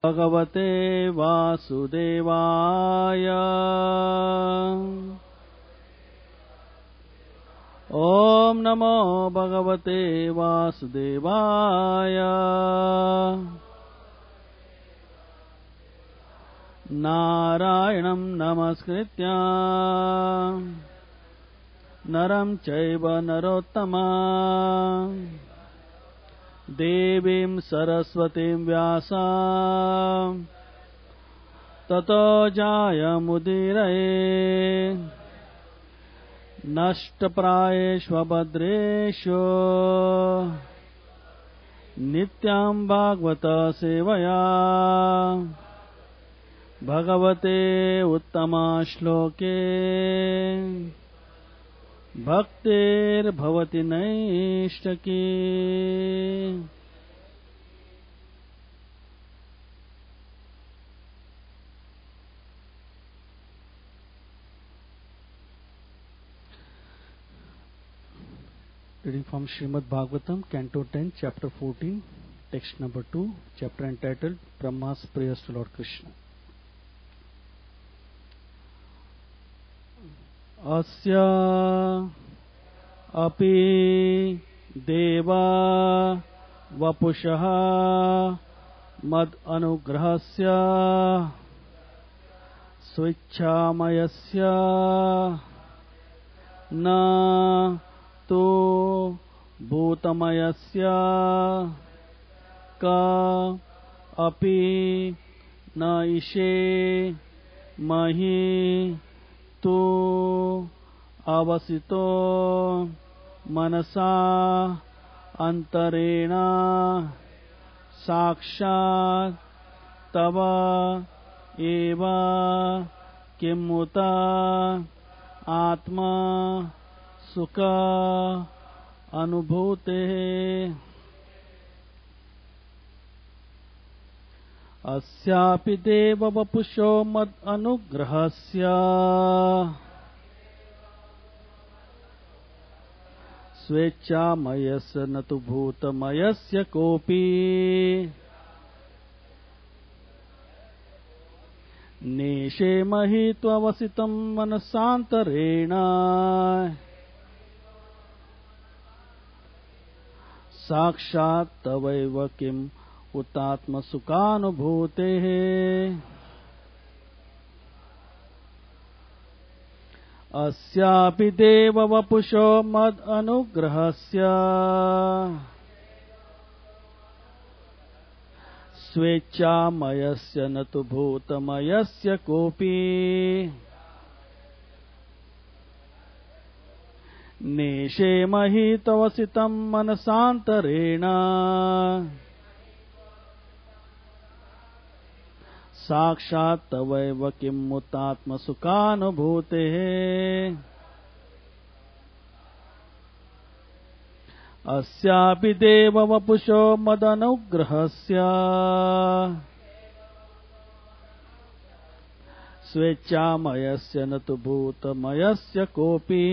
भगवते वासुदेवाय ओम नमो भगवते वासुदेवाय नारायणं नमस्कृत्य नरं चैव नरोत्तमं देवीं सरस्वतीं व्यासं ततो जायमुदीरये नष्टप्रायेष्वभद्रेषु नित्यं भागवत सेवया भगवते उत्तमश्लोके भक्तिर्भवति नैष्टकी। Reading from Srimad Bhagavatam, Canto 10, Chapter 14, Text number 2, Chapter entitled Brahma's Prayers to Lord Krishna. Asya api deva vapushaha mad anugrahasya swicchamayasya na tu bhutamayasya ka api na ishe mahi tu avasito manasa antarena sakshat tava eva kimuta atma sukha anubhute अस्यापि देव वपुषो मद अनुग्रहस्य स्वेच्छामयस्य न तु भूतमयस्य कोऽपि नेषेमहि त्ववसितं मनसान्तरेण साक्षात् तवैव किम् उतात्म सुखानुभूतेः अस्यापि देव वपुषो मद अनुग्रहस्य स्वेच्छामयस्य न तु भूतमयस्य कोऽपि नेषेमहि तवसितं मनसान्तरेण साक्षात् तवैव किम् मुतात्म सुखानुभूतेः अस्यापि देव वपुषो मदनुग्रहस्य स्वेच्छामयस्य न तु भूतमयस्य कोऽपि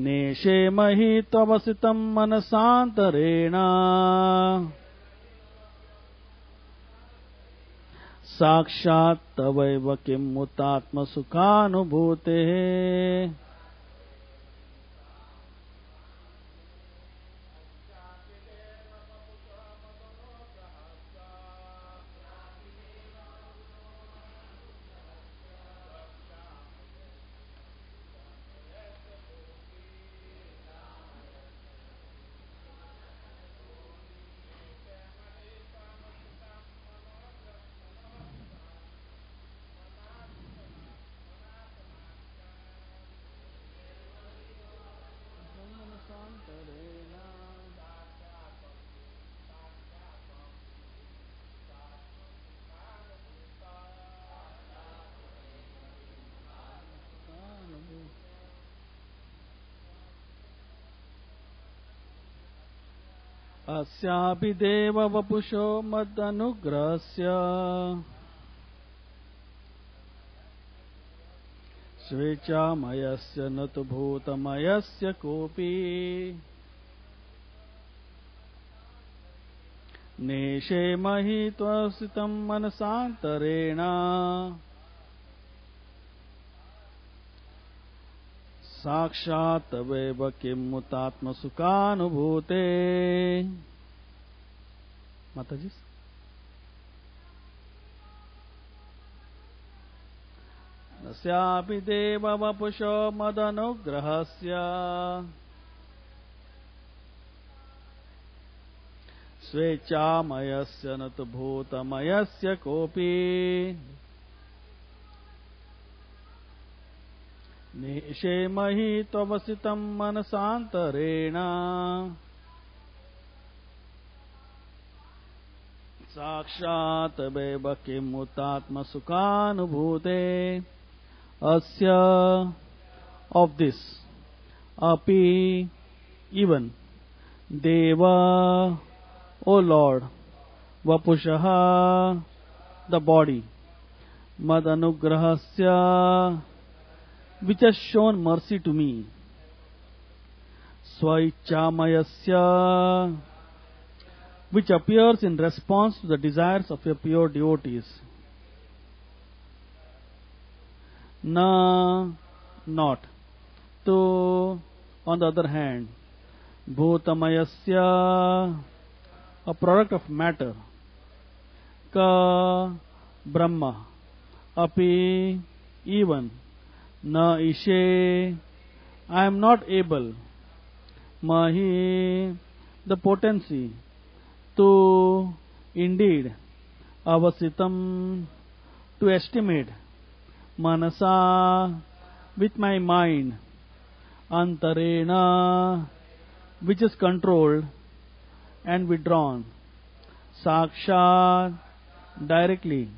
नेषेमहि त्ववसितं मनसान्तरेण साक्षात् तवैव किम् मुतात्म सुखानुभूतेः अस्यापि देव वपुषो मदनुग्रहस्य स्वेच्छामयस्य न तु भूतमयस्य कोऽपि नेषेमहि त्वसितं मनसान्तरेण साक्षात् तवेव किमुतात्मसुखानुभूते. माताजी. नस्यापि देववपुषो मदनुग्रहस्य स्वेच्छामयस्य न तु भूतमयस्य कोऽपि. निषेमहि त्ववसितं मनसान्तरेण साक्षात् तवेव किमुतात्मसुखानुभूते. Asya, of this, api, even, deva, O Lord, vapushaha, the body, madanugrahasya, which has shown mercy to me, swaichamayasya, which appears in response to the desires of your pure devotees. Na, not. To, on the other hand, bhutamayasya, a product of matter. Ka, Brahma. Api, even. Na ishe, I am not able. Mahi, the potency. To, indeed. Avasitam, to estimate. Manasa, with my mind. Antarena, which is controlled and withdrawn. Sakshat, directly.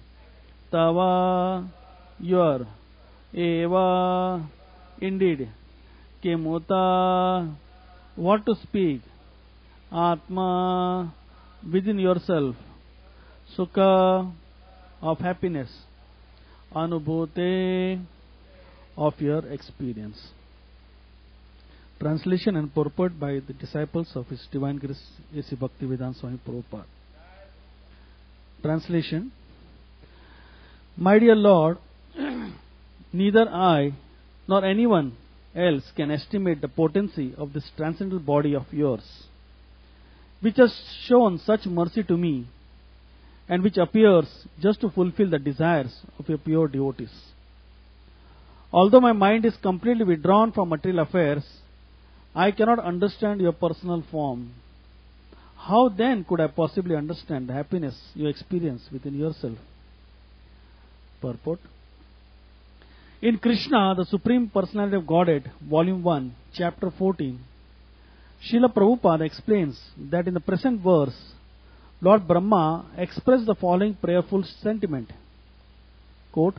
Tava, your. Eva, indeed. Kimuta, what to speak. Atma, within yourself. Sukha, of happiness. Anubhute, of your experience. Translation and purport by the disciples of His Divine Grace A.C. Bhaktivedanta Swami Prabhupada. Translation. My dear Lord, neither I nor anyone else can estimate the potency of this transcendental body of yours, which has shown such mercy to me, and which appears just to fulfill the desires of your pure devotees. Although my mind is completely withdrawn from material affairs, I cannot understand your personal form. How then could I possibly understand the happiness you experience within yourself? Purport. In Krishna, the Supreme Personality of Godhead, Volume 1, Chapter 14, Srila Prabhupada explains that in the present verse, Lord Brahma expressed the following prayerful sentiment. Quote,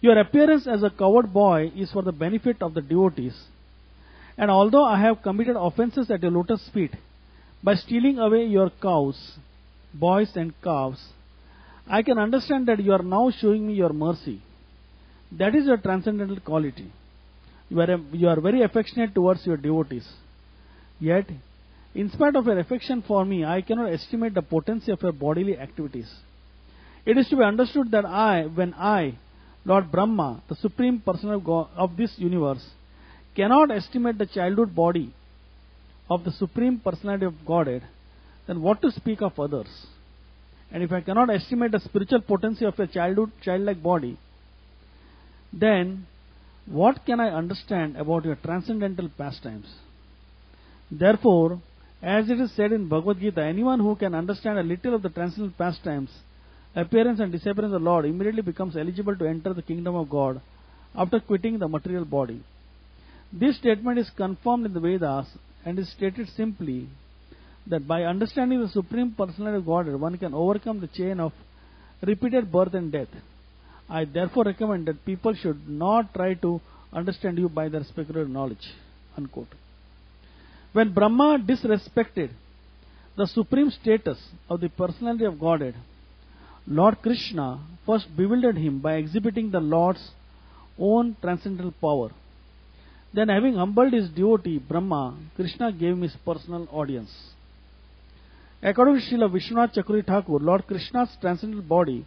your appearance as a coward boy is for the benefit of the devotees, and although I have committed offenses at your lotus feet by stealing away your cows, boys and calves, I can understand that you are now showing me your mercy. That is your transcendental quality. You are very affectionate towards your devotees. Yet, in spite of your affection for me, I cannot estimate the potency of your bodily activities. It is to be understood that when I, Lord Brahma, the Supreme Person of God of this universe, cannot estimate the childhood body of the Supreme Personality of Godhead, then what to speak of others? And if I cannot estimate the spiritual potency of your childlike body, then what can I understand about your transcendental pastimes? Therefore, as it is said in Bhagavad Gita, anyone who can understand a little of the transcendental pastimes, appearance and disappearance of the Lord immediately becomes eligible to enter the kingdom of God after quitting the material body. This statement is confirmed in the Vedas and is stated simply that by understanding the Supreme Personality of Godhead, one can overcome the chain of repeated birth and death. I therefore recommend that people should not try to understand you by their speculative knowledge. Unquote. When Brahma disrespected the supreme status of the personality of Godhead, Lord Krishna first bewildered him by exhibiting the Lord's own transcendental power. Then, having humbled his devotee Brahma, Krishna gave him his personal audience. According to Srila Vishwanath Chakravarti Thakur, Lord Krishna's transcendental body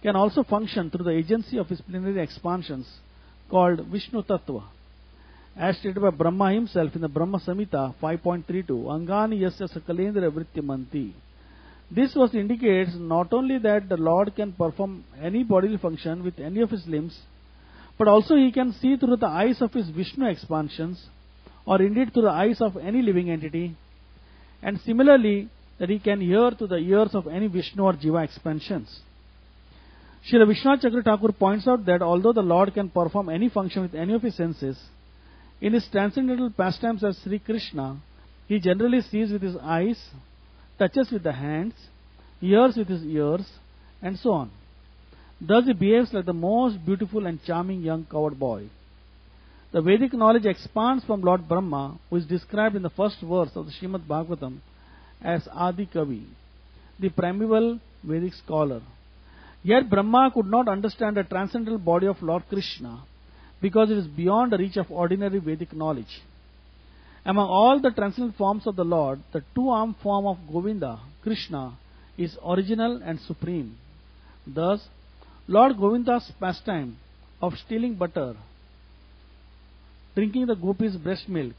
can also function through the agency of his plenary expansions called Vishnu Tattva. As stated by Brahma himself in the Brahma Samhita 5.32, Angani yasya sakalendra vrityamanti. This verse indicates not only that the Lord can perform any bodily function with any of his limbs, but also he can see through the eyes of his Vishnu expansions, or indeed through the eyes of any living entity, and similarly that he can hear through the ears of any Vishnu or Jiva expansions. Srila Vishwanath Chakravarti Thakur points out that although the Lord can perform any function with any of his senses, in his transcendental pastimes as Sri Krishna, he generally sees with his eyes, touches with the hands, hears with his ears, and so on. Thus he behaves like the most beautiful and charming young coward boy. The Vedic knowledge expands from Lord Brahma, who is described in the first verse of the Srimad Bhagavatam as Adi Kavi, the primeval Vedic scholar. Yet Brahma could not understand the transcendental body of Lord Krishna because it is beyond the reach of ordinary Vedic knowledge. Among all the transcendental forms of the Lord, the two-armed form of Govinda, Krishna, is original and supreme. Thus, Lord Govinda's pastime of stealing butter, drinking the gopis' breast milk,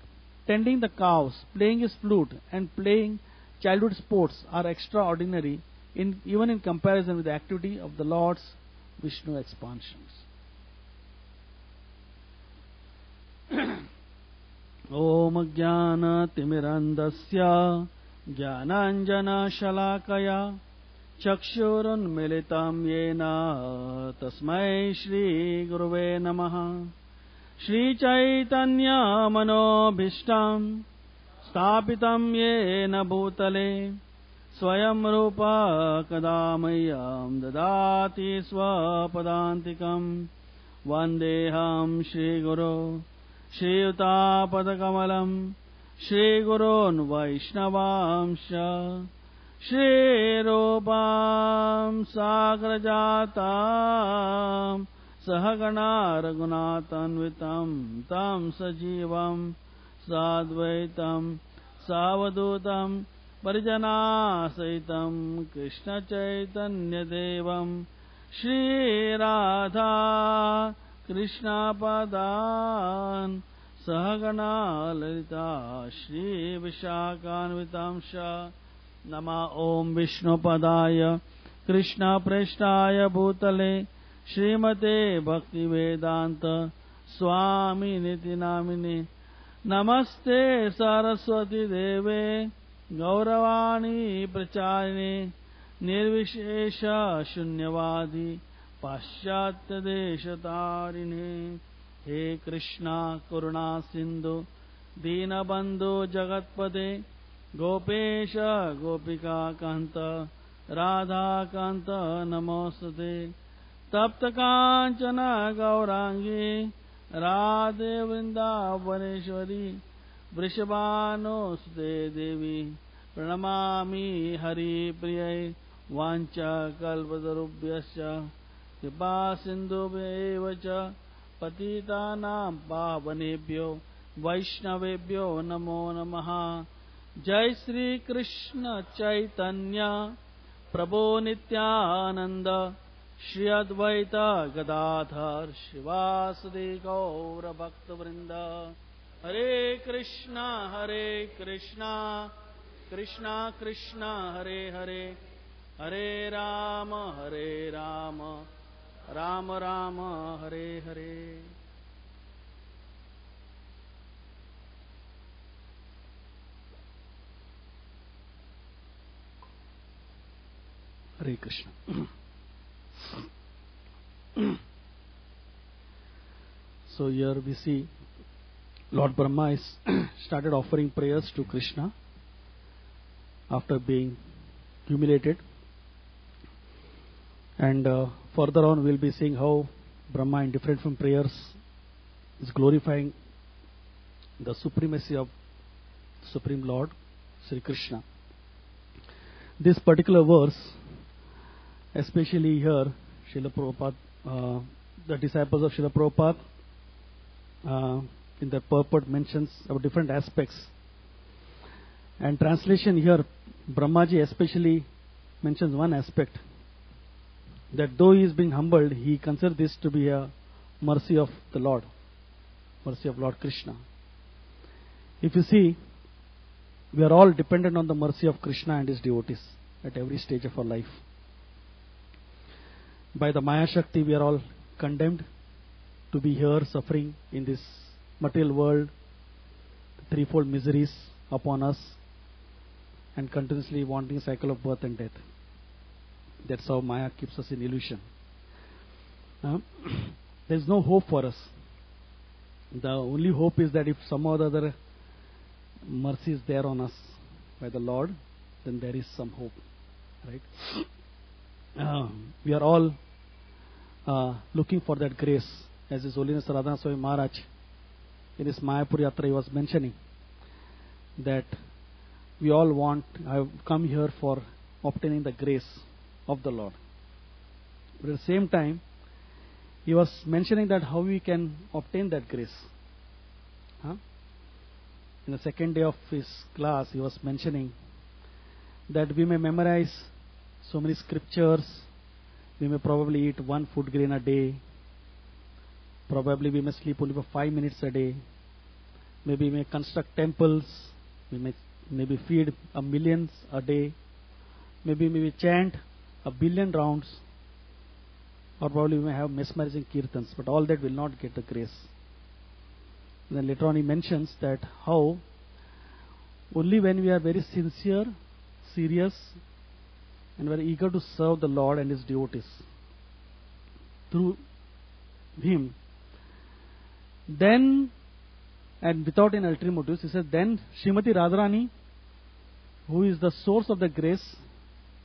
tending the cows, playing his flute, and playing childhood sports are extraordinary, even in comparison with the activity of the Lord's Vishnu expansions. Om Jnana Timirandasya Jnananjana Shalakaya Chakshurun Militam Yena Tasmai Shri Guruve Namaha Shri Chaitanya Manobhishtam Stapitam Yena Bhutale Swayam Rupa Kadamayam Dadati Swapadantikam Vandeham Shri Guru Shri Yuta Padakamalam Shri Gurun Vaishnavamsha Shri Rupam Sagrajatam Sahagana Raghunatanvitam Tam Sajivam Sadvaitam Savadutam Parijana Saitam Krishna Chaitanya Devam Shri Radha Krishna Padan Sahagana Lalita Shri Vishakhanvitamsha Nama Om Vishnu Padaya Krishna Preshtaya Bhutale Srimate Bhaktivedanta Swami Niti Namine Namaste Saraswati Deve Gauravani Pracharine Nirvishesha Shunyavadi Paschatya Deshatarine He Krishna Karuna Sindhu Dinabandhu Jagatpade Gopesha Gopika Kanta Radha Kanta Namostate Tapta Kanchana Gaurangi Radhe Vrindavaneshwari Vrishabhano Sute Devi Pranamami Hari Priyai Vancha Kalpatarubhyascha Kripa Sindhubhyevacha Patitanam Pavanebhyo Vaishnavebhyo Namo Namaha Jai Sri Krishna Chaitanya Prabhu Nityananda Shri Advaita Gadadhar Shivasadi Gaura Bhakta Vrinda Hare Krishna Krishna Krishna Hare Hare Hare Rama Rama Rama Hare Hare. Hare Krishna. So here we see Lord Brahma is started offering prayers to Krishna after being humiliated, and further on we will be seeing how Brahma, in different from prayers, is glorifying the supremacy of Supreme Lord Sri Krishna. This particular verse, especially here, Srila Prabhupada, the disciples of Srila Prabhupada, in their purport mentions about different aspects. And translation here, Brahmaji especially mentions one aspect, that though he is being humbled, he considers this to be a mercy of the Lord, mercy of Lord Krishna. If you see, we are all dependent on the mercy of Krishna and his devotees at every stage of our life. By the Maya Shakti, we are all condemned to be here suffering in this material world, threefold miseries upon us, and continuously wanting cycle of birth and death. That's how Maya keeps us in illusion. There is no hope for us. The only hope is that if some or the other mercy is there on us by the Lord, then there is some hope. Right? We are all looking for that grace. As His Holiness Radhanath Swami Maharaj in his Mayapur Yatra, he was mentioning that we all want, I have come here for obtaining the grace of the Lord. But at the same time, he was mentioning that how we can obtain that grace. In the second day of his class, he was mentioning that we may memorize so many scriptures, we may probably eat one food grain a day, probably we may sleep only for 5 minutes a day, maybe we may construct temples, we may maybe feed a millions a day, maybe chant 1 billion rounds, or probably we may have mesmerizing kirtans, but all that will not get the grace. And then later on he mentions that how only when we are very sincere, serious, and very eager to serve the Lord and his devotees through him, then, and without any ulterior motives, he said, then Srimati Radharani, who is the source of the grace,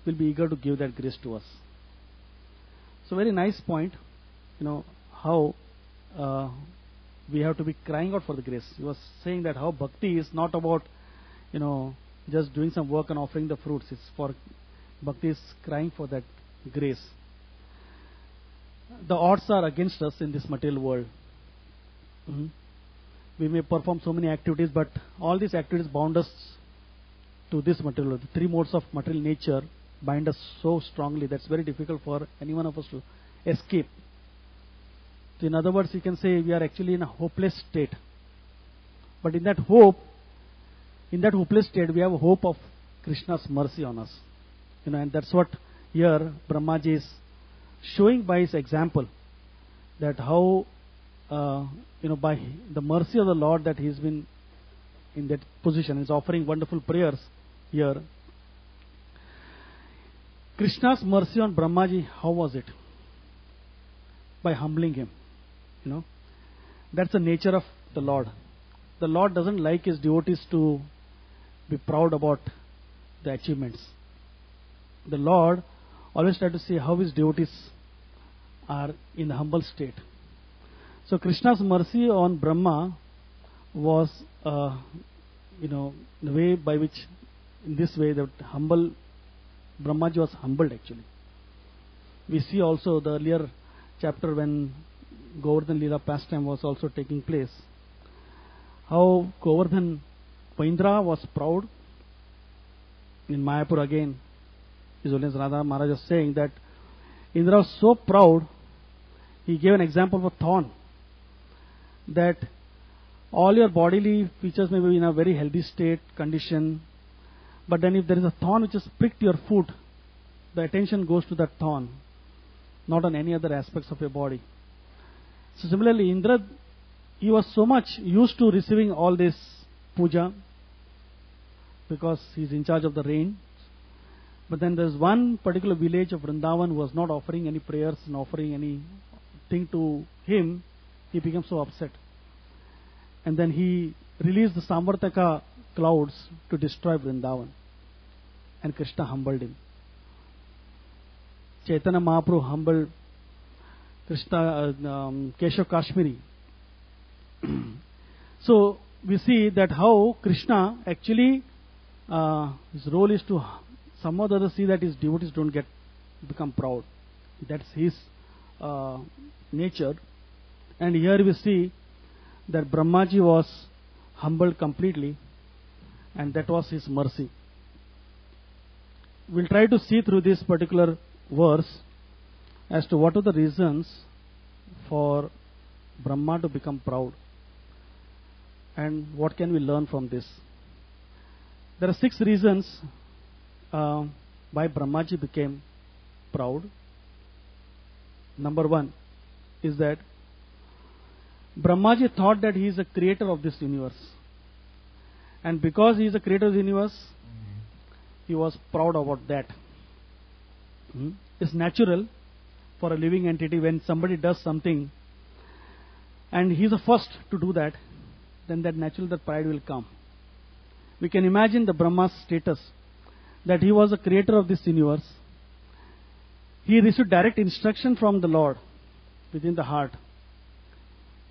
will be eager to give that grace to us. So very nice point, how we have to be crying out for the grace. He was saying that how bhakti is not about, just doing some work and offering the fruits. It's for bhakti is crying for that grace. The odds are against us in this material world. We may perform so many activities, but all these activities bound us to this material world. The three modes of material nature bind us so strongly that's very difficult for any one of us to escape. So in other words, you can say we are actually in a hopeless state. But in that hopeless state, we have a hope of Krishna's mercy on us. And that's what here Brahmaji is showing by his example, that how by the mercy of the Lord that he's been in that position. He's offering wonderful prayers here. Krishna's mercy on Brahmaji, how was it? By humbling him. That's the nature of the Lord. The Lord doesn't like his devotees to be proud about the achievements. The Lord always tries to see how his devotees are in a humble state. So Krishna's mercy on Brahma was, the way by which, in this way, that Brahmaji was humbled actually. We see also the earlier chapter when Govardhan Leela pastime was also taking place, how Govardhan, Indra was proud. In Mayapur again, His Holiness Radha Maharaj was saying that Indra was so proud, he gave an example of a thorn, that all your bodily features may be in a very healthy state, condition, but then if there is a thorn which has pricked your foot, the attention goes to that thorn, not on any other aspects of your body. So similarly, Indra, he was so much used to receiving all this puja, because he is in charge of the rain. But then there is one particular village of Vrindavan who was not offering any prayers and offering anything to him. He became so upset. And then he released the Samvartaka clouds to destroy Vrindavan. And Krishna humbled him. Chaitanya Mahaprabhu humbled Krishna, Keshav Kashmiri. So we see that how Krishna actually, his role is to somehow or other see that his devotees don't become proud. That's his nature. And here we see that Brahmaji was humbled completely. and that was His mercy. We'll try to see through this particular verse as to what are the reasons for Brahma to become proud, and what can we learn from this. There are 6 reasons why Brahmaji became proud. Number 1 is that Brahmaji thought that he is a creator of this universe, and because he is a creator of the universe, he was proud about that. It's natural for a living entity, when somebody does something and he is the first to do that, then that naturally that pride will come. We can imagine the Brahma's status, that he was a creator of this universe. He received direct instruction from the Lord within the heart.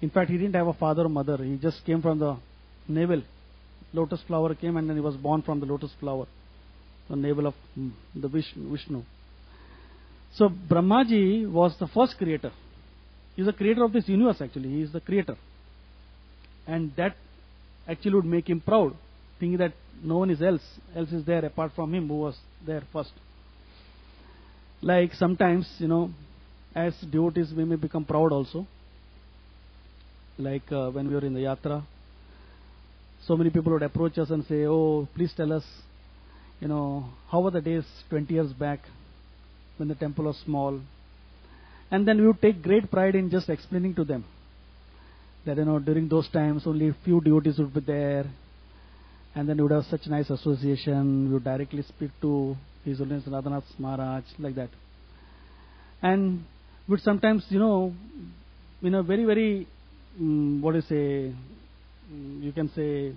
In fact, he didn't have a father or mother. He just came from the navel. Lotus flower came, and then he was born from the lotus flower, the navel of the Vishnu. So Brahmaji was the first creator. He is the creator of this universe actually. He is the creator. And that actually would make him proud, thinking that no one else is there apart from him who was there first. Like sometimes, as devotees we may become proud also. Like when we were in the yatra, so many people would approach us and say, "Oh, please tell us, how were the days 20 years back when the temple was small?" And then we would take great pride in just explaining to them that during those times only few devotees would be there, and then we would have such nice association. We would directly speak to His Holiness Radhanath Maharaj, like that. And would sometimes, very, very, you can say,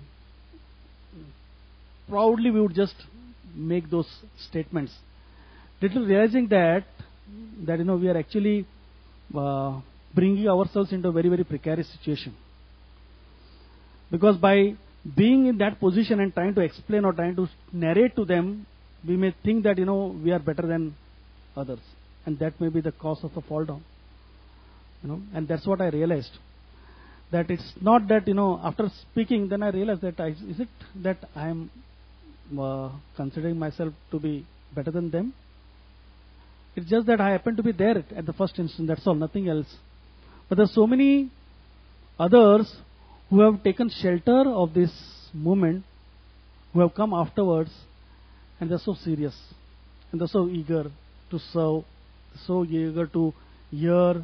proudly we would just make those statements, little realizing that we are actually bringing ourselves into a very, very precarious situation. Because by being in that position and trying to explain or trying to narrate to them, we may think that we are better than others, and that may be the cause of the fall down. And that's what I realized, that it's not that after speaking, then I realized that is it that I am considering myself to be better than them? It's just that I happen to be there at the first instant, that's all, nothing else. But there are so many others who have taken shelter of this movement, who have come afterwards, and they're so serious, and they're so eager to serve, so eager to hear,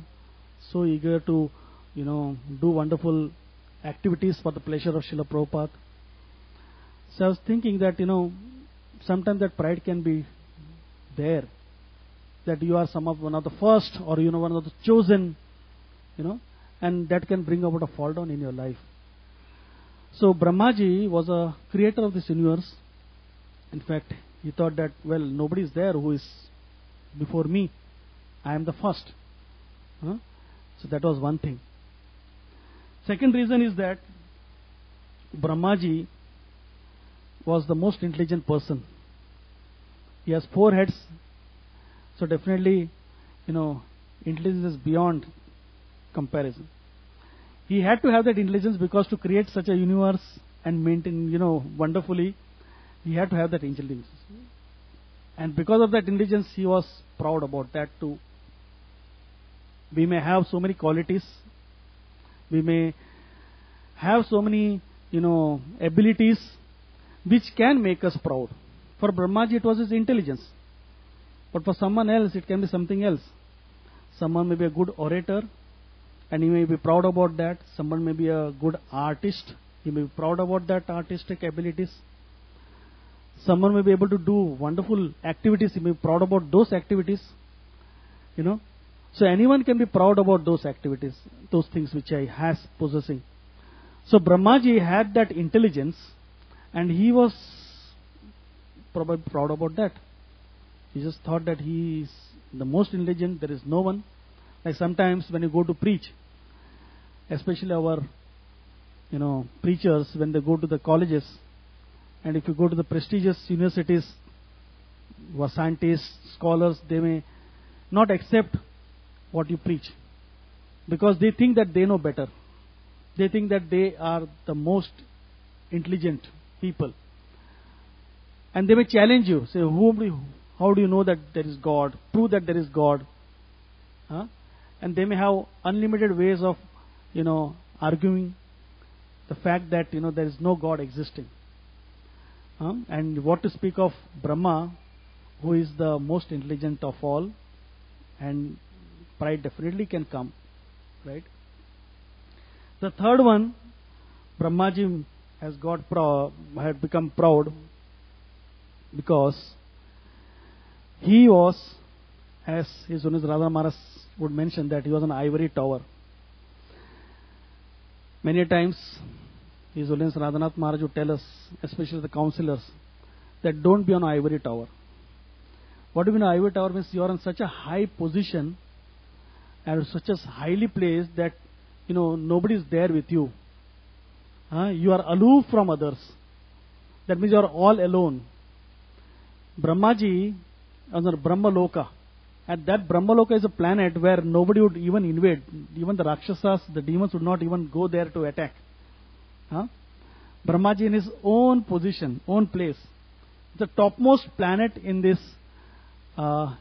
so eager to do wonderful activities for the pleasure of Srila Prabhupada. So I was thinking that sometimes that pride can be there, that you are one of the first, or one of the chosen, and that can bring about a fall down in your life. So Brahmaji was a creator of this universe. In fact, he thought that, well, nobody is there who is before me. I am the first. So that was one thing. Second reason is that Brahmaji was the most intelligent person. He has 4 heads. So definitely, intelligence is beyond comparison. He had to have that intelligence, because to create such a universe and maintain, wonderfully, he had to have that intelligence. And because of that intelligence, he was proud about that too. We may have so many qualities. We may have so many, abilities which can make us proud. For Brahmaji, it was his intelligence. But for someone else, it can be something else. Someone may be a good orator, and he may be proud about that. Someone may be a good artist. He may be proud about that artistic abilities. Someone may be able to do wonderful activities. He may be proud about those activities. So anyone can be proud about those activities, those things which he has possessing. So Brahmaji had that intelligence, and he was probably proud about that. He just thought that he is the most intelligent. There is no one. Like sometimes when you go to preach, especially our, preachers, when they go to the colleges, and if you go to the prestigious universities, who are scientists, scholars, they may not accept what you preach, because they think that they know better. They think that they are the most intelligent people, And they may challenge you, say, how do you know that there is God? Prove that there is God. Huh? And they may have unlimited ways of, arguing the fact that, there is no God existing. And what to speak of Brahma, who is the most intelligent of all, and pride definitely can come, right? The third one, Brahmaji had become proud because he was, as His Holiness Radha Maharaj would mention, that he was an ivory tower. Many times, His Holiness Radhanath Maharaj would tell us, especially the counselors, that don't be on an ivory tower. What do you mean ivory tower? Means you are in such a high position and such a highly placed that nobody is there with you. You are aloof from others. That means you are all alone. Brahmaji on Brahma Loka. And that Brahma Loka is a planet where nobody would even invade. Even the Rakshasas, the demons would not even go there to attack. Brahmaji in his own position, own place. The topmost planet in this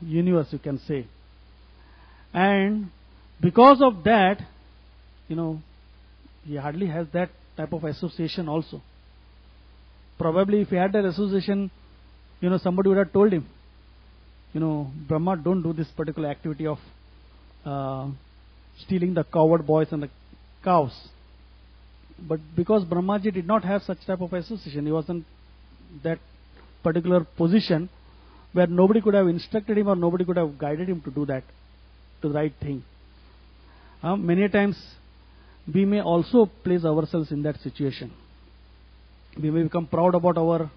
universe, you can say. And because of that, he hardly has that type of association also. Probably if he had that association, somebody would have told him, Brahma, don't do this particular activity of stealing the coward boys and the cows. But because Brahmaji did not have such type of association, he was in that particular position where nobody could have instructed him or nobody could have guided him to do that, to the right thing. Many times we may also place ourselves in that situation. We may become proud about our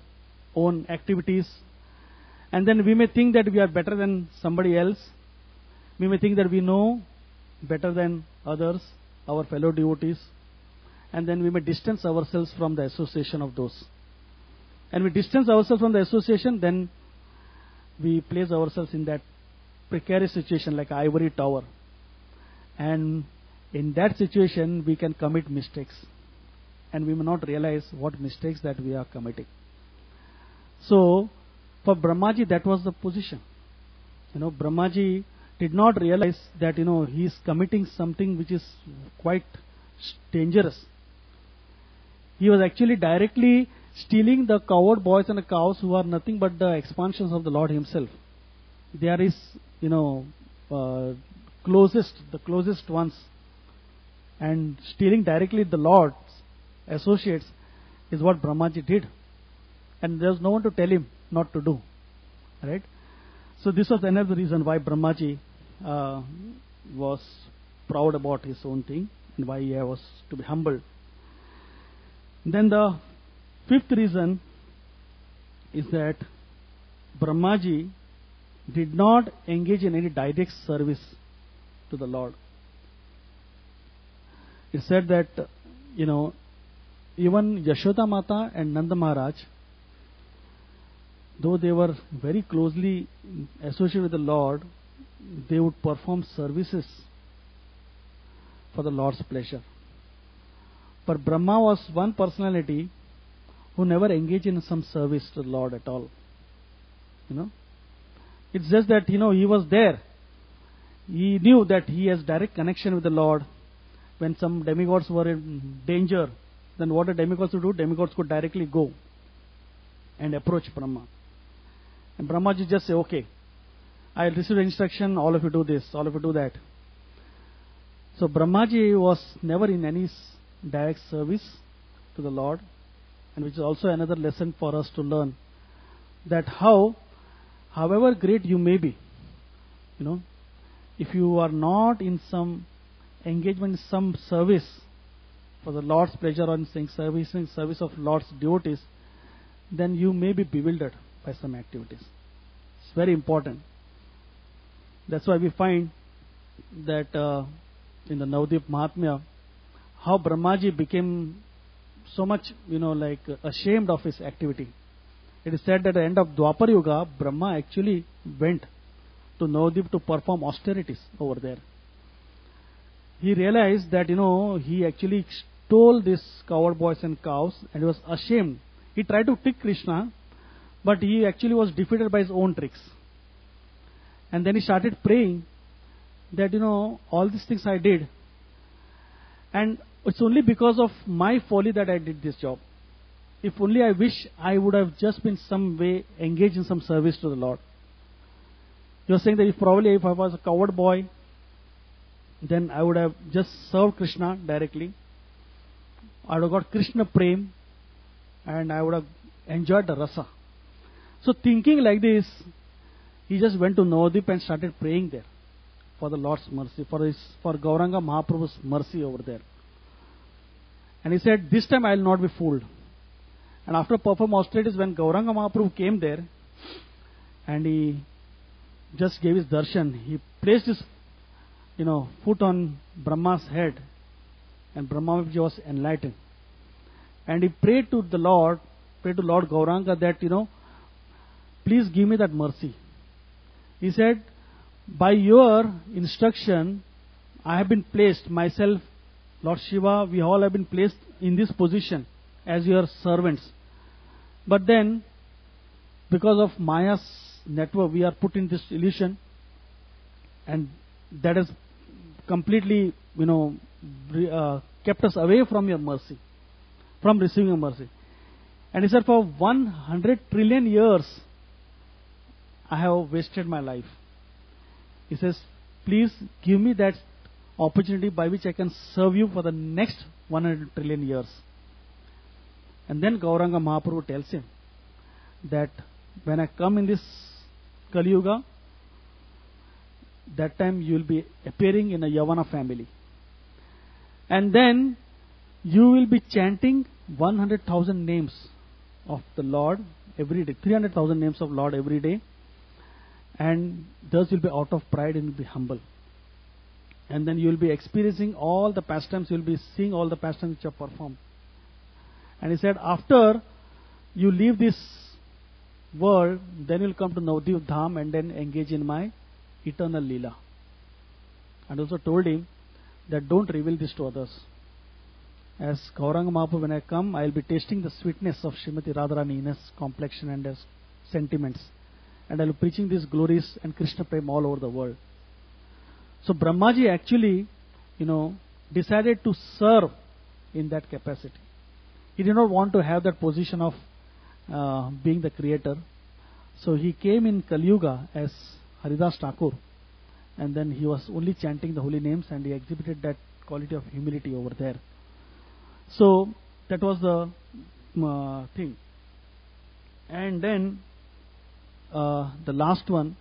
own activities, and then we may think that we are better than somebody else. We may think that we know better than others, our fellow devotees, and then we may distance ourselves from the association of those. And we distance ourselves from the association, then we place ourselves in that precarious situation like ivory tower. And in that situation, we can commit mistakes. And we may not realize what mistakes that we are committing. So, for Brahmaji, that was the position. Brahmaji did not realize that, he is committing something which is quite dangerous. He was actually directly stealing the coward boys and the cows who are nothing but the expansions of the Lord Himself. They are His, the closest ones. And stealing directly the Lord's associates is what Brahmaji did. And there was no one to tell him not to do. Right? So this was another reason why Brahmaji was proud about his own thing and why he was to be humbled. Then the fifth reason is that Brahmaji did not engage in any direct service to the Lord. It said that, even Yashoda Mata and Nanda Maharaj, though they were very closely associated with the Lord, they would perform services for the Lord's pleasure. But Brahma was one personality who never engaged in some service to the Lord at all. It's just that, he was there. He knew that he has direct connection with the Lord. When some demigods were in danger, then what the demigods would do? Demigods could directly go and approach Brahma. And Brahmaji just say, okay, I received instruction, all of you do this, all of you do that. So Brahmaji was never in any direct service to the Lord, and which is also another lesson for us to learn, that however great you may be, if you are not in some engagement, some service for the Lord's pleasure or in service of Lord's devotees, then you may be bewildered by some activities. It's very important. That's why we find that in the Navadvip Mahatmya, how Brahmaji became so much, ashamed of his activity. It is said that at the end of Dwapar Yuga, Brahma actually went to Navadvip to perform austerities over there. He realized that, he actually stole these coward boys and cows and he was ashamed. He tried to trick Krishna, but he actually was defeated by his own tricks. And then he started praying that, all these things I did, and it's only because of my folly that I did this job. If only I wish I would have just been some way engaged in some service to the Lord. You're saying that if I was a coward boy, then I would have just served Krishna directly. I would have got Krishna Prem, and I would have enjoyed the rasa. So thinking like this, he just went to Navadvip and started praying there for the Lord's mercy, for Gauranga Mahaprabhu's mercy over there. And he said, this time I will not be fooled. And after performing austerities, when Gauranga Mahaprabhu came there, and he just gave his darshan, he placed his foot on Brahma's head, and Brahma was enlightened. And he prayed to Lord Gauranga that, please give me that mercy. He said, by your instruction, I have been placed, myself, Lord Shiva, we all have been placed in this position as your servants. But then, because of Maya's network, we are put in this illusion, and that has completely, kept us away from your mercy, from receiving your mercy. And he said, for 100 trillion years, I have wasted my life. He says, please give me that opportunity by which I can serve you for the next 100 trillion years. And then Gauranga Mahaprabhu tells him that when I come in this Kali Yuga, that time you will be appearing in a Yavana family. And then you will be chanting 100,000 names of the Lord every day, 300,000 names of Lord every day. And thus you will be out of pride and will be humble. And then you will be experiencing all the pastimes, you will be seeing all the pastimes which are performed. And he said, after you leave this world, then you will come to Navadvip Dham and then engage in my eternal Leela. And also told him that don't reveal this to others. As Gauranga Mahaprabhu, when I come, I will be tasting the sweetness of Srimati Radharani in his complexion and his sentiments. And I will be preaching these glories and Krishna Prem all over the world. So Brahmaji actually, decided to serve in that capacity. He did not want to have that position of being the creator. So he came in Kali Yuga as Haridas Thakur, and then he was only chanting the holy names, and he exhibited that quality of humility over there. So that was the thing. And then the last one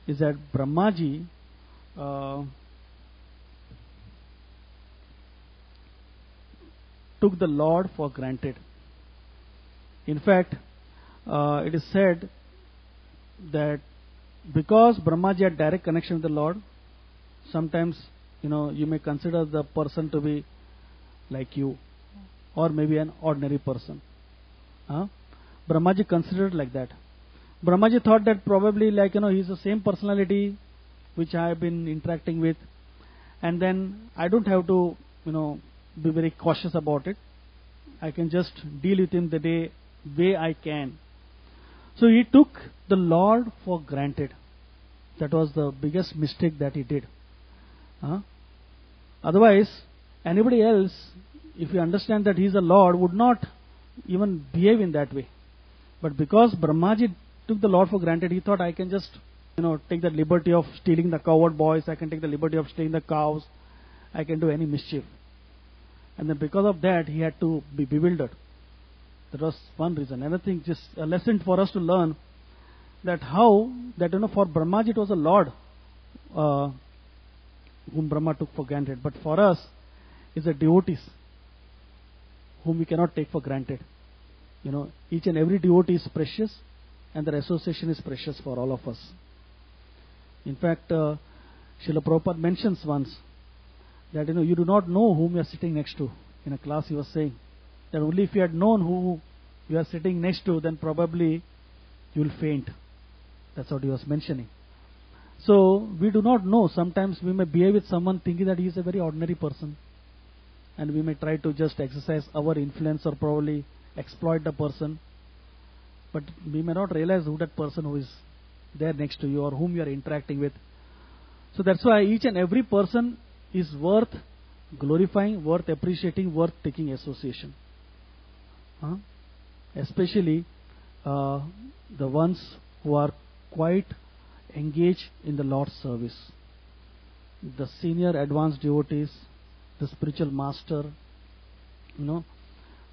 is that Brahmaji took the Lord for granted. In fact, it is said that because Brahmaji had direct connection with the Lord, sometimes you may consider the person to be like you, or maybe an ordinary person. Brahmaji considered like that. Brahmaji thought that probably he's the same personality which I have been interacting with, and then I don't have to be very cautious about it. I can just deal with him the way I can. So he took the Lord for granted. That was the biggest mistake that he did. Otherwise, anybody else, if you understand that he is a Lord, would not even behave in that way. But because Brahmaji took the Lord for granted, he thought, I can just take the liberty of stealing the coward boys, I can take the liberty of stealing the cows, I can do any mischief. And then because of that, he had to be bewildered. That was one reason. Another thing, just a lesson for us to learn, that how, that for Brahmaji it was a Lord whom Brahma took for granted. But for us, it's the devotees whom we cannot take for granted. Each and every devotee is precious, and their association is precious for all of us. In fact, Srila Prabhupada mentions once that you do not know whom you are sitting next to. In a class he was saying that only if you had known who you are sitting next to, then probably you will faint. That's what he was mentioning. So we do not know. Sometimes we may behave with someone thinking that he is a very ordinary person, and we may try to just exercise our influence or probably exploit the person. but we may not realize who that person who is there next to you or whom you are interacting with. So that's why each and every person is worth glorifying, worth appreciating, worth taking association. Especially the ones who are quite engaged in the Lord's service. The senior advanced devotees, the spiritual master,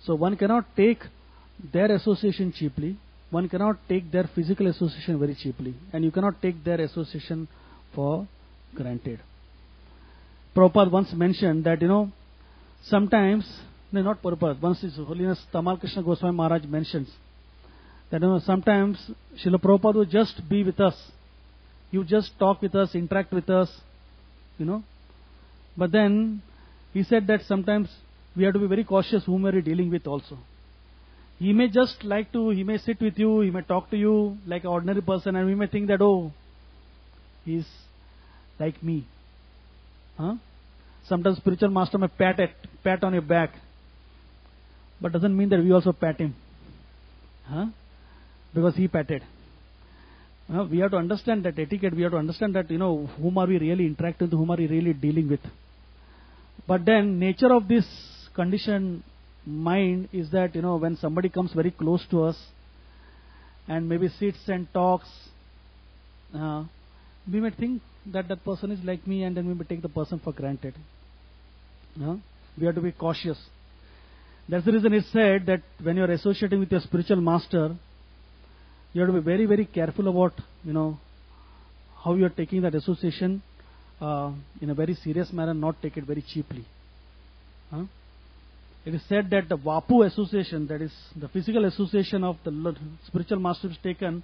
So one cannot take their association cheaply. One cannot take their physical association very cheaply. And you cannot take their association for granted. Prabhupada once mentioned that, sometimes, not Prabhupada, once His Holiness Tamal Krishna Goswami Maharaj mentions that, sometimes Srila Prabhupada will just be with us. He would just talk with us, interact with us, But then, he said that sometimes we have to be very cautious whom we are dealing with also. He may just he may sit with you, he may talk to you like an ordinary person, and we may think that, oh, he's like me. Sometimes spiritual master may pat on your back, but doesn't mean that we also pat him. Because he patted. We have to understand that etiquette, we have to understand that, whom are we really interacting with, whom are we really dealing with. But then, nature of this conditioned mind is that, when somebody comes very close to us and maybe sits and talks, we may think that that person is like me, and then we may take the person for granted. We have to be cautious. That's the reason it's said that when you are associating with your spiritual master, you have to be very, very careful about, how you are taking that association in a very serious manner, not take it very cheaply. It is said that the Vapu association, that is the physical association of the spiritual master, is taken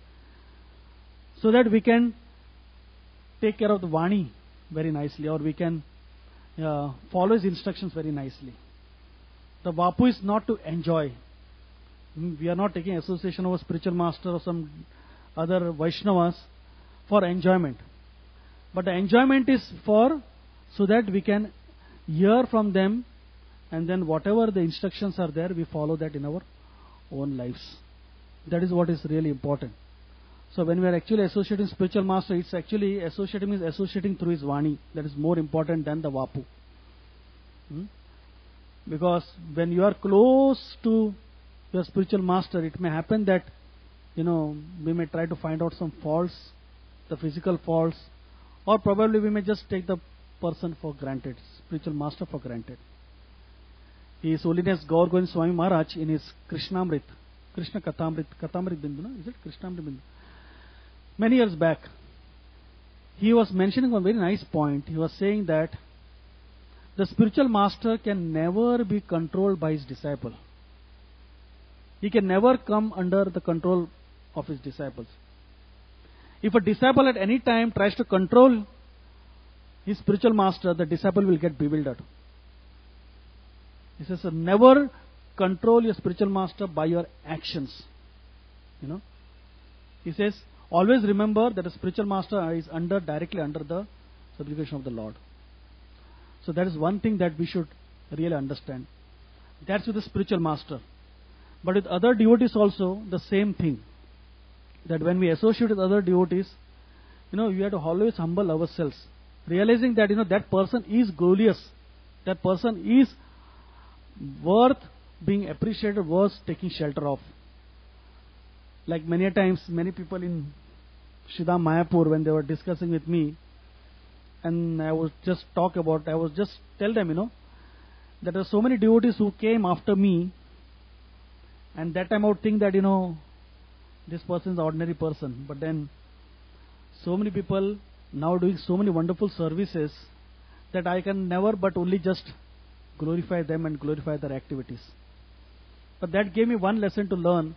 so that we can take care of the Vani very nicely, or we can follow his instructions very nicely. The Vapu is not to enjoy. We are not taking association of a spiritual master or some other Vaishnavas for enjoyment. But the enjoyment is so that we can hear from them, and then whatever the instructions are there, we follow that in our own lives. That is what is really important. So when we are actually associating spiritual master, it's actually associating through his Vani. That is more important than the Vapu. Because when you are close to your spiritual master, it may happen that, we may try to find out some faults, the physical faults, or probably we may just take the person for granted, spiritual master for granted. His Holiness Gaur Govind Swami Maharaj, in his Krishna Katamrit Bindu, is it Krishnamrit Bindu? Many years back, he was mentioning one very nice point. He was saying that the spiritual master can never be controlled by his disciple. He can never come under the control of his disciples. If a disciple at any time tries to control his spiritual master, the disciple will get bewildered. He says, never control your spiritual master by your actions. He says, always remember that a spiritual master is directly under the subjugation of the Lord. So that is one thing that we should really understand. That's with the spiritual master. But with other devotees also, the same thing. That when we associate with other devotees, we have to always humble ourselves. Realizing that, that person is glorious. That person is worth being appreciated, worth taking shelter of. Like many times, many people in Shridham Mayapur, when they were discussing with me, and I was just tell them, that there are so many devotees who came after me, and that time I would think that, this person is an ordinary person. But then, so many people now doing so many wonderful services that I can never but only just glorify them and glorify their activities. But that gave me one lesson to learn,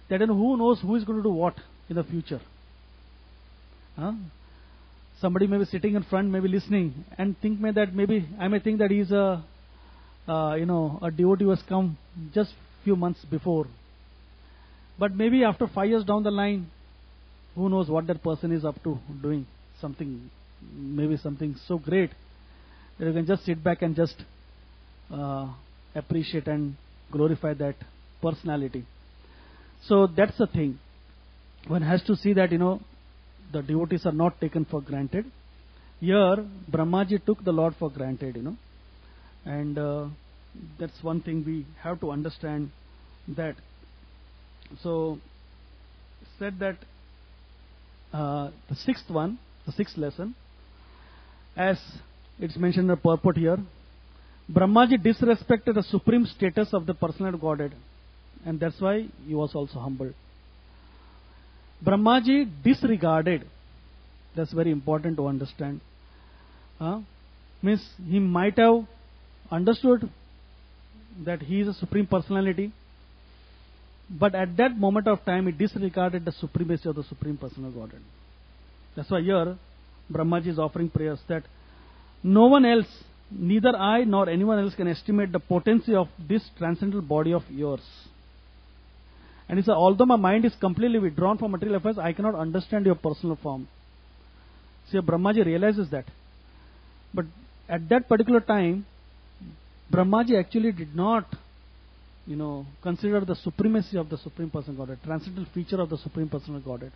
that who knows who is going to do what in the future. Somebody may be sitting in front, may be listening, and I may think that he is a devotee who has come just few months before. But maybe after 5 years down the line, who knows what that person is up to, doing something, maybe something so great that you can just sit back and just appreciate and glorify that personality. So that's the thing. One has to see that, the devotees are not taken for granted. Here, Brahmaji took the Lord for granted, and that's one thing we have to understand that. So, said that the sixth lesson, as it's mentioned in the purport here, Brahmaji disrespected the supreme status of the personal Godhead, and that's why he was also humbled. Brahmaji disregarded, that's very important to understand. Means he might have understood that he is a supreme personality, but at that moment of time he disregarded the supremacy of the supreme personal Godhead. That's why here Brahmaji is offering prayers that no one else, neither I nor anyone else, can estimate the potency of this transcendental body of yours. And he said, although my mind is completely withdrawn from material affairs, I cannot understand your personal form. See, Brahmaji realizes that. But at that particular time, Brahmaji actually did not, consider the supremacy of the Supreme Personal Godhead, transcendental feature of the Supreme Personal Godhead.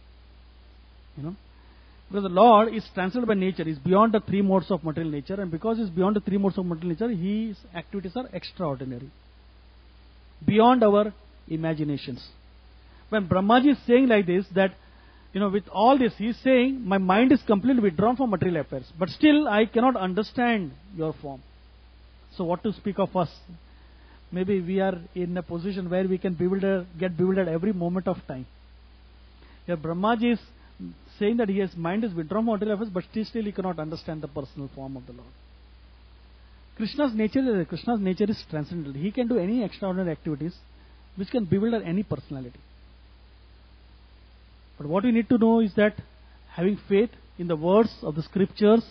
Because the Lord is transcendental by nature, is beyond the three modes of material nature, and because he is beyond the three modes of material nature, his activities are extraordinary, beyond our imaginations. When Brahmaji is saying like this, that, with all this, he is saying, my mind is completely withdrawn from material affairs, but still I cannot understand your form. So what to speak of us? Maybe we are in a position where we can get bewildered every moment of time. Here Brahmaji is saying that his mind is withdrawn from material affairs, but still he cannot understand the personal form of the Lord. Krishna's nature is transcendental. He can do any extraordinary activities which can bewilder any personality. But what we need to know is that having faith in the words of the scriptures,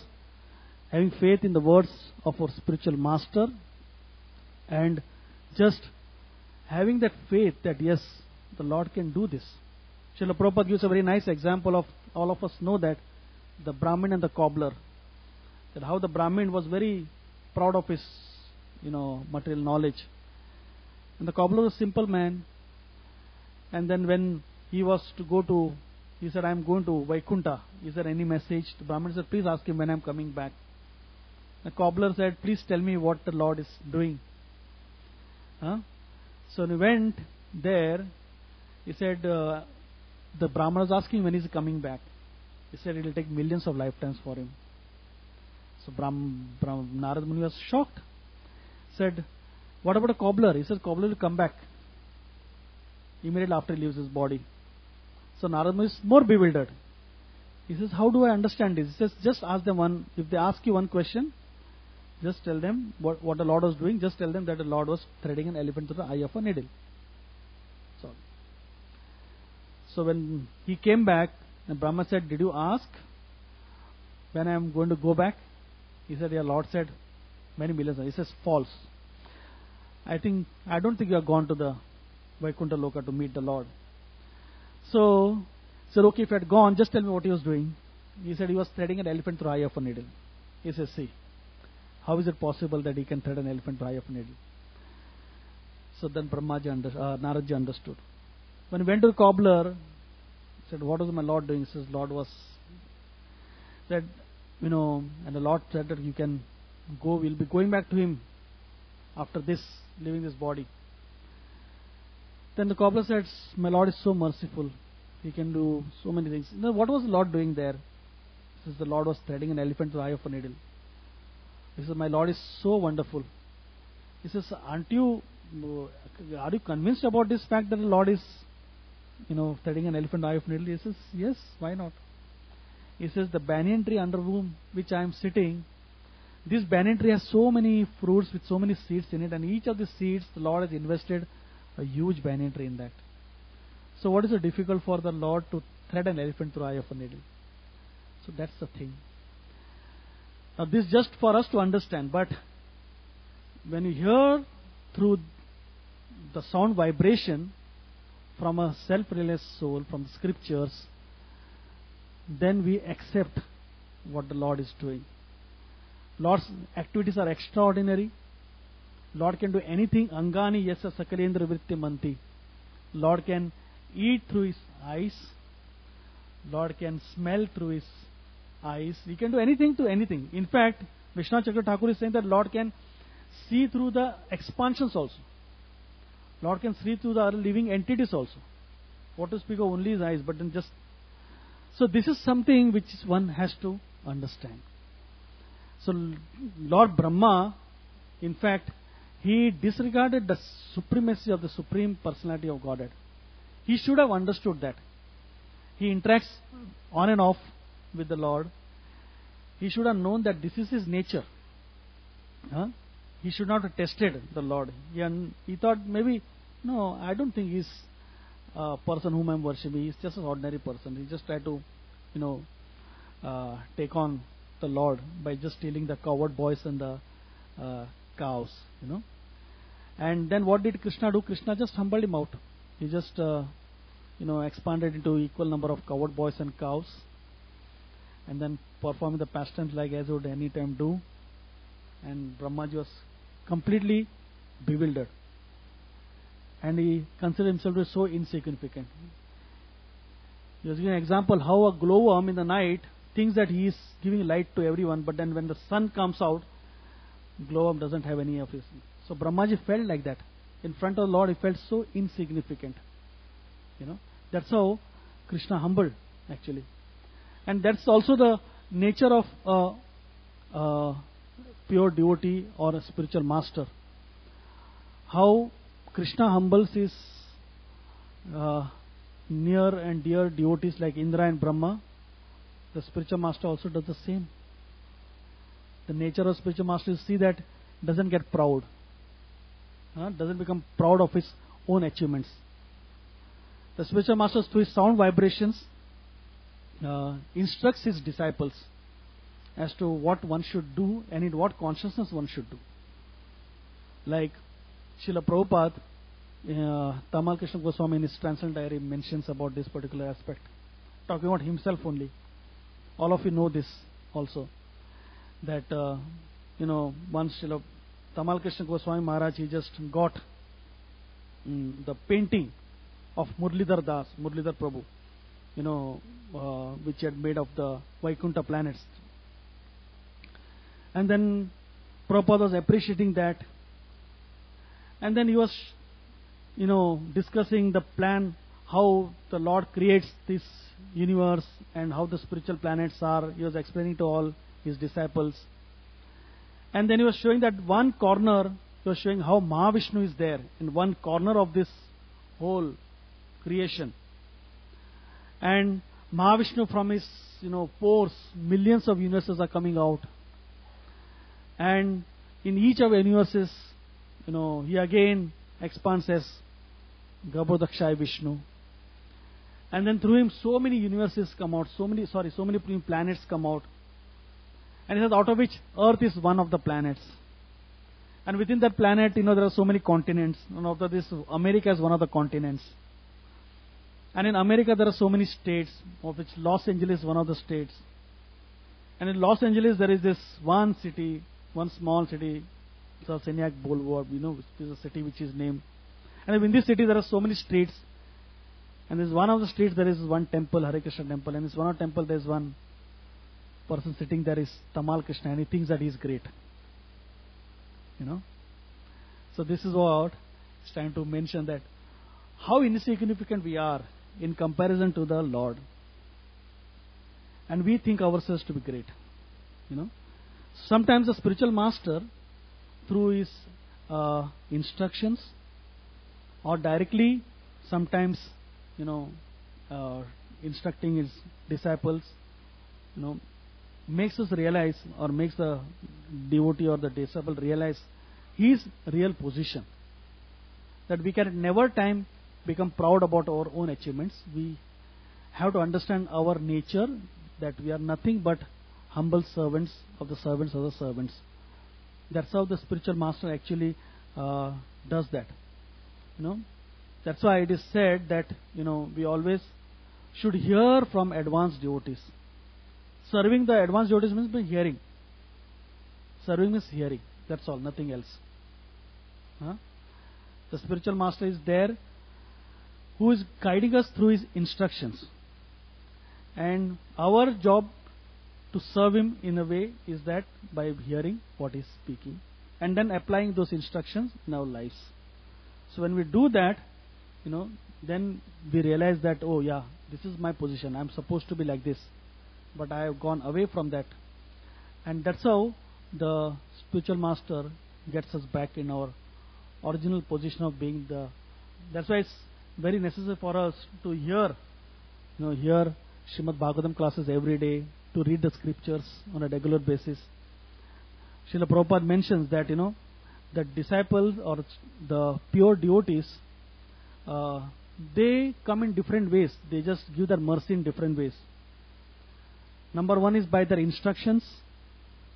having faith in the words of our spiritual master, and just having that faith that yes, the Lord can do this. Srila Prabhupada gives a very nice example of, all of us know that, the Brahmin and the cobbler. That how the Brahmin was very proud of his, material knowledge. And the cobbler was a simple man. And then when he was to go to, he said, I am going to Vaikuntha. Is there any message? The Brahmin said, please ask him when I am coming back. The cobbler said, please tell me what the Lord is doing. So when he went there, he said, the Brahmana was asking when he is coming back. He said it will take millions of lifetimes for him. So Narad Muni was shocked. Said, what about a cobbler? He said, cobbler will come back immediately after he leaves his body. So Narad Muni is more bewildered. He says, how do I understand this? He says, just ask them one, if they ask you one question, just tell them what the Lord was doing. Just tell them that the Lord was threading an elephant through the eye of a needle. So when he came back, the Brahma said, did you ask when I am going to go back? He said, yeah, Lord said many millions. He says, false. I don't think you have gone to the Vaikuntha Loka to meet the Lord. So he said, okay, if you had gone, just tell me what he was doing. He said he was threading an elephant through the eye of a needle. He says, see, how is it possible that he can thread an elephant through the eye of a needle? So then Naradji understood. When he went to the cobbler, he said, what was my Lord doing? He says, Lord was, said, and the Lord said that you can go, we'll be going back to him after this, leaving this body. Then the cobbler said, my Lord is so merciful. He can do so many things. What was the Lord doing there? He says, the Lord was threading an elephant through the eye of a needle. He says, my Lord is so wonderful. He says, are you convinced about this fact that the Lord is, threading an elephant eye of a needle? He says, yes, why not? He says, the banyan tree under which I am sitting, this banyan tree has so many fruits with so many seeds in it, and each of the seeds the Lord has invested a huge banyan tree in that. So what is so difficult for the Lord to thread an elephant through the eye of a needle? So that's the thing. Now this is just for us to understand, but when you hear through the sound vibration from a self-realized soul, from the scriptures, then we accept what the Lord is doing. Lord's activities are extraordinary. Lord can do anything. Angani yasa sakalendra vritti manti. Lord can eat through his eyes. Lord can smell through his eyes. He can do anything to anything. In fact, Vishnu Chakra Thakur is saying that Lord can see through the expansions also. Lord can see through the other living entities also. What to speak of only his eyes, but then just... So this is something which one has to understand. So Lord Brahma, in fact, he disregarded the supremacy of the Supreme Personality of Godhead. He should have understood that. He interacts on and off with the Lord. He should have known that this is his nature. He should not have tested the Lord. He thought maybe, no, I don't think he's a person whom I'm worshipping. He's just an ordinary person. He just tried to, take on the Lord by just stealing the cowherd boys and the cows, And then what did Krishna do? Krishna just humbled him out. He just, expanded into equal number of cowherd boys and cows, and then performing the pastimes like as would any time do. And Brahmaji was completely bewildered, and he considered himself to be so insignificant. He was giving an example how a glowworm in the night thinks that he is giving light to everyone, but then when the sun comes out, glowworm doesn't have any of his. So Brahmaji felt like that. In front of the Lord, he felt so insignificant. That's how Krishna humbled, actually. And that's also the nature of a pure devotee or a spiritual master. How Krishna humbles his near and dear devotees like Indra and Brahma. The spiritual master also does the same. The nature of spiritual master is see that doesn't get proud. Doesn't become proud of his own achievements. The spiritual master, through his sound vibrations, instructs his disciples as to what one should do and in what consciousness one should do. Like Srila Prabhupada, Tamal Krishna Goswami in his Transcendental Diary mentions about this particular aspect, talking about himself only. All of you know this also, that once Srila Tamal Krishna Goswami Maharaj, he just got the painting of Murlidhar Prabhu, which he had made of the Vaikuntha planets. And then Prabhupada was appreciating that. And then he was, discussing the plan, how the Lord creates this universe and how the spiritual planets are. He was explaining to all his disciples. And then he was showing that one corner, he was showing how Mahavishnu is there in one corner of this whole creation. And Mahavishnu, from his pores, millions of universes are coming out. And in each of the universes, he again expands as Garbhodakshaya Vishnu. And then through him so many universes come out, so many planets come out. And he says, out of which Earth is one of the planets. And within that planet, there are so many continents. And after this, America is one of the continents. And in America, there are so many states, of which Los Angeles is one of the states. And in Los Angeles, there is this one city, one small city, Senac Boulevard, which is a city which is named. And in this city, there are so many streets. And there's one of the streets, there is one temple, Hare Krishna temple. And in this one temple, there is one person sitting there, is Tamal Krishna, and he thinks that he is great. So this is what it's trying to mention, that how insignificant we are in comparison to the Lord. And we think ourselves to be great. Sometimes the spiritual master, through his instructions, or directly, sometimes, instructing his disciples, makes us realize, or makes the devotee or the disciple realize his real position. That we can never time become proud about our own achievements. We have to understand our nature, that we are nothing but humble servants of the servants of the servants. That's how the spiritual master actually does that. That's why it is said that we always should hear from advanced devotees. Serving the advanced devotees means by hearing. Serving means hearing. That's all, nothing else. The spiritual master is there who is guiding us through his instructions. And our job to serve him in a way is that by hearing what he is speaking and then applying those instructions in our lives. So when we do that, then we realize that, oh yeah, this is my position. I'm supposed to be like this, but I have gone away from that. And that's how the spiritual master gets us back in our original position of being the. That's why it's very necessary for us to hear Srimad Bhagavatam classes every day, to read the scriptures on a regular basis. Srila Prabhupada mentions that, the disciples or the pure devotees, they come in different ways. They just give their mercy in different ways. Number one is by their instructions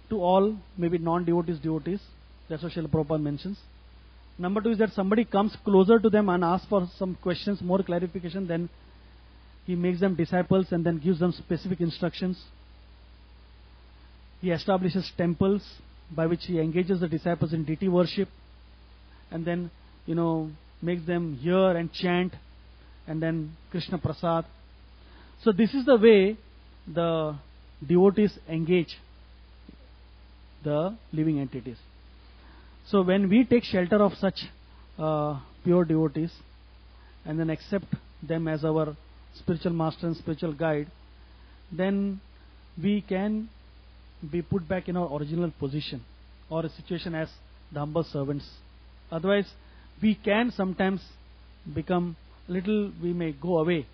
to all, maybe non-devotees, devotees. That's what Srila Prabhupada mentions. Number two is that somebody comes closer to them and asks for some questions, more clarification, then he makes them disciples and then gives them specific instructions. He establishes temples by which he engages the disciples in deity worship and then, makes them hear and chant and then Krishna Prasad. So this is the way the devotees engage the living entities. So when we take shelter of such pure devotees and then accept them as our spiritual master and spiritual guide, then we can be put back in our original position or a situation as the humble servants. Otherwise, we can sometimes become we may go away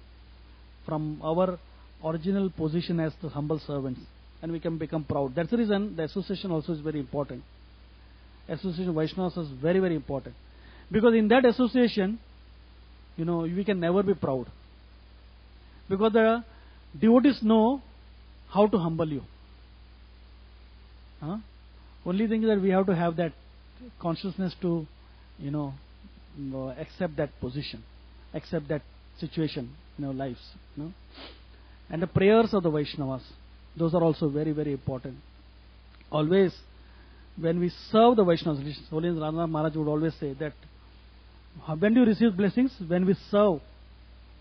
from our original position as the humble servants and we can become proud. That's the reason the association also is very important. Association of Vaishnavas is very, very important. Because in that association, we can never be proud. Because the devotees know how to humble you. Only thing is that we have to have that consciousness to, accept that position, accept that situation in our lives. And the prayers of the Vaishnavas, those are also very, very important. Always, when we serve the Vaishnavas, His Holiness Radhanath Maharaj would always say that when do you receive blessings? When we serve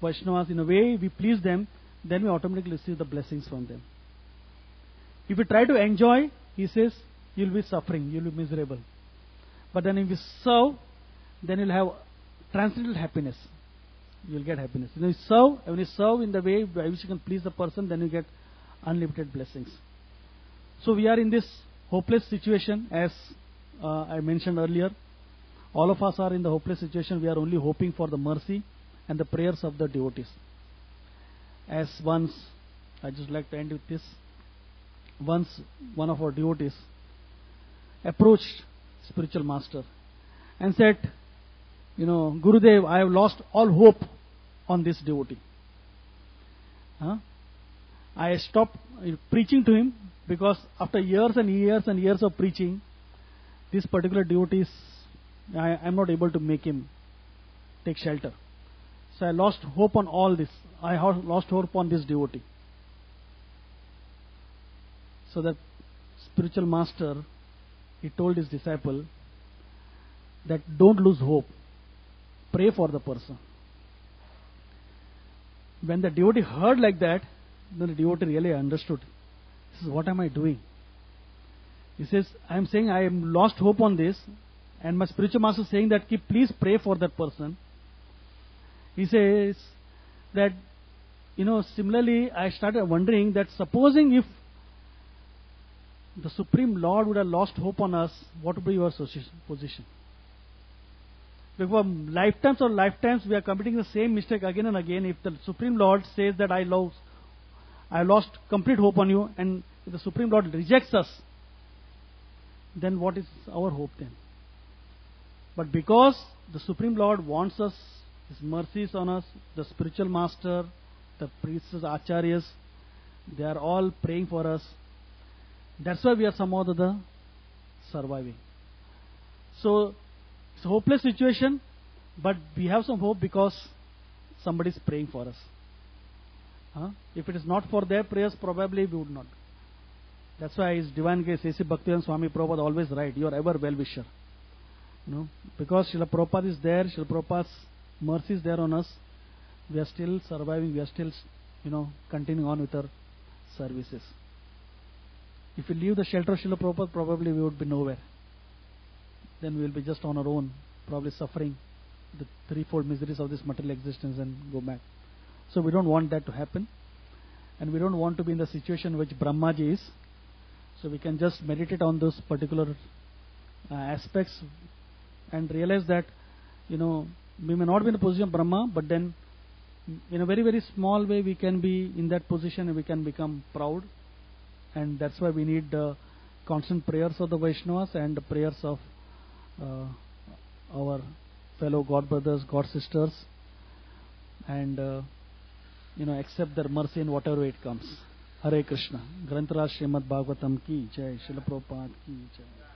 Vaishnavas in a way we please them, then we automatically receive the blessings from them. If you try to enjoy, he says, you will be suffering, you will be miserable. But then if you serve, then you will have transcendental happiness. You will get happiness. When you serve in the way by which you can please the person, then you get unlimited blessings. So we are in this hopeless situation, as I mentioned earlier. All of us are in the hopeless situation. We are only hoping for the mercy and the prayers of the devotees. As once, I just like to end with this. Once one of our devotees approached spiritual master and said, Gurudev, I have lost all hope on this devotee. I stopped preaching to him because after years and years and years of preaching, this particular devotee, I am not able to make him take shelter. So I lost hope on all this. I lost hope on this devotee. So that spiritual master, he told his disciple that don't lose hope. Pray for the person. When the devotee heard like that, then the devotee really understood. He says, what am I doing? He says, I am saying I am lost hope on this, and my spiritual master is saying that please pray for that person. He says that, similarly I started wondering that supposing if the Supreme Lord would have lost hope on us, what would be your position? Because lifetimes or lifetimes we are committing the same mistake again and again. If the Supreme Lord says that I lost complete hope on you, and if the Supreme Lord rejects us, then what is our hope then? But because the Supreme Lord wants us, His mercies on us, the spiritual master, the priests, acharyas, they are all praying for us. That's why we are somehow surviving. So it's a hopeless situation, but we have some hope because somebody is praying for us. If it is not for their prayers, probably we would not. That's why His Divine Grace A.C. Bhaktivedanta Swami Prabhupada always write, you are ever well-wisher. Because Srila Prabhupada is there, Srila Prabhupada's mercy is there on us. we are still surviving, we are still, continuing on with our services. If we leave the shelter of Srila Prabhupada, probably we would be nowhere. Then we will be just on our own, probably suffering the threefold miseries of this material existence and go back. So we don't want that to happen. And we don't want to be in the situation which Brahmaji is. So we can just meditate on those particular aspects and realize that, we may not be in the position of Brahma, but then in a very, very small way we can be in that position and we can become proud. And that's why we need the constant prayers of the Vaishnavas and the prayers of our fellow God brothers, God sisters, and accept their mercy in whatever way it comes. Hare Krishna. Grantaraj Srimad Bhagavatam ki jai. Srila Prabhupada ki jai.